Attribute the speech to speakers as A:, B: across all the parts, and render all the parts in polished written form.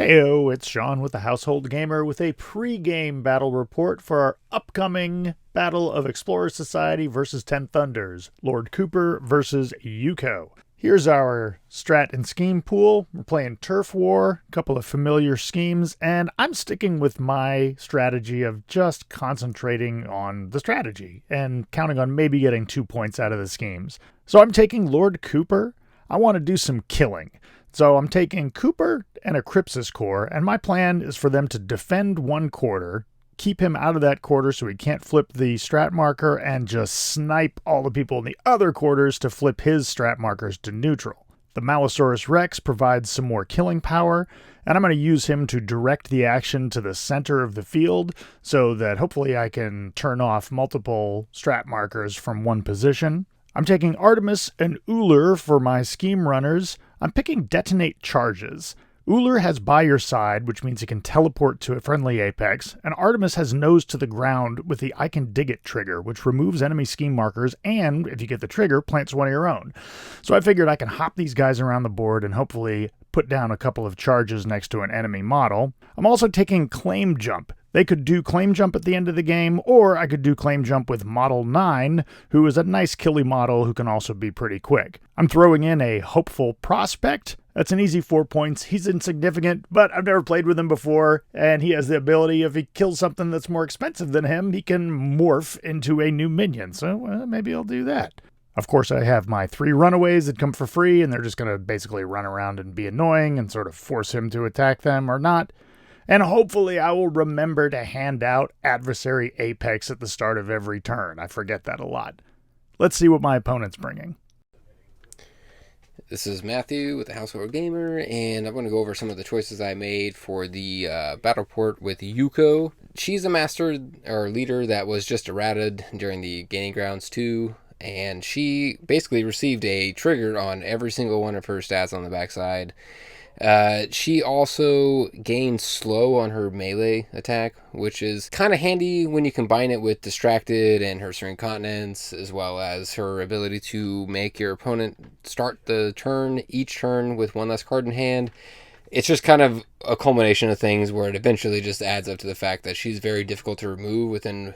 A: Heyo, it's Sean with the Household Gamer with a pre-game battle report for our upcoming Battle of Explorer Society versus 10 Thunders, Lord Cooper versus Youko. Here's our strat and scheme pool. We're playing Turf War, a couple of familiar schemes, and I'm sticking with my strategy of just concentrating on the strategy and counting on maybe getting 2 points out of the schemes. So I'm taking Lord Cooper. I want to do some killing. So I'm taking Cooper and a Crypsis core, and my plan is for them to defend one quarter, keep him out of that quarter so he can't flip the strat marker, and just snipe all the people in the other quarters to flip his strat markers to neutral. The Malosaurus Rex provides some more killing power, and I'm going to use him to direct the action to the center of the field so that hopefully I can turn off multiple strat markers from one position. I'm taking Artemis and Uller for my scheme runners. I'm picking Detonate Charges. Uller has By Your Side, which means he can teleport to a friendly apex, and Artemis has Nose to the Ground with the I Can Dig It trigger, which removes enemy scheme markers and, if you get the trigger, plants one of your own. So I figured I can hop these guys around the board and hopefully put down a couple of charges next to an enemy model. I'm also taking Claim Jump. They could do Claim Jump at the end of the game, or I could do Claim Jump with Model 9, who is a nice killy model who can also be pretty quick. I'm throwing in a Hopeful Prospect. That's an easy 4 points. He's insignificant, but I've never played with him before, and he has the ability, if he kills something that's more expensive than him, he can morph into a new minion, so maybe I'll do that. Of course, I have my 3 runaways that come for free, and they're just going to basically run around and be annoying and sort of force him to attack them or not. And hopefully I will remember to hand out Adversary Apex at the start of every turn. I forget that a lot. Let's see what my opponent's bringing.
B: This is Matthew with the Household Gamer, and I'm going to go over some of the choices I made for the battle port with Youko. She's a master or leader that was just errated during the Gaining Grounds 2, and she basically received a trigger on every single one of her stats on the backside. She also gains slow on her melee attack, which is kind of handy when you combine it with Distracted and her Serene Continence, as well as her ability to make your opponent start the turn each turn with one less card in hand. It's just kind of a culmination of things where it eventually just adds up to the fact that she's very difficult to remove within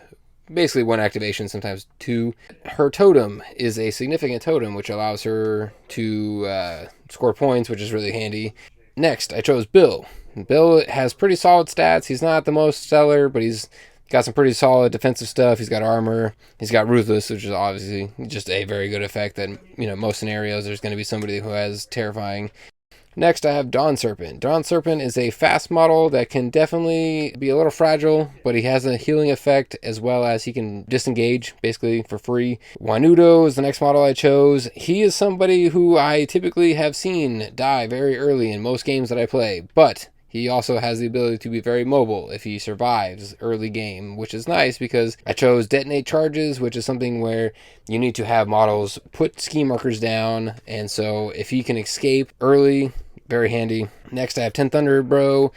B: basically one activation, sometimes 2. Her totem is a significant totem, which allows her to score points, which is really handy. Next, I chose Bill. Bill has pretty solid stats. He's not the most stellar, but he's got some pretty solid defensive stuff. He's got armor. He's got Ruthless, which is obviously just a very good effect that, most scenarios there's going to be somebody who has terrifying. Next, I have Dawn Serpent. Dawn Serpent is a fast model that can definitely be a little fragile, but he has a healing effect as well as he can disengage, basically, for free. Juanudo is the next model I chose. He is somebody who I typically have seen die very early in most games that I play, but he also has the ability to be very mobile if he survives early game, which is nice because I chose Detonate Charges, which is something where you need to have models put scheme markers down, and so if he can escape early, very handy. Next, I have 10 Thunder Bro.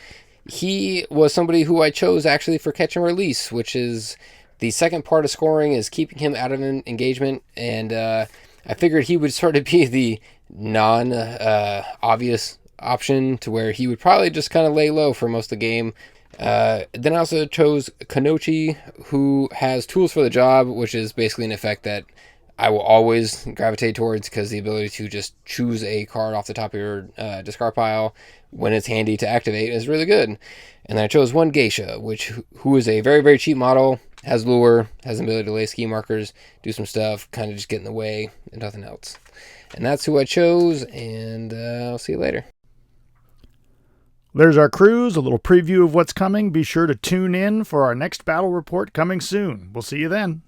B: He was somebody who I chose actually for Catch and Release, which is the second part of scoring is keeping him out of an engagement, and I figured he would sort of be the non-obvious option to where he would probably just kind of lay low for most of the game. Then I also chose Kanochi, who has Tools for the Job, which is basically an effect that I will always gravitate towards because the ability to just choose a card off the top of your discard pile when it's handy to activate is really good. And then I chose one Geisha, who is a very, very cheap model, has lure, has the ability to lay scheme markers, do some stuff, kind of just get in the way and nothing else. And that's who I chose, and I'll see you later.
A: There's our crews, a little preview of what's coming. Be sure to tune in for our next battle report coming soon. We'll see you then.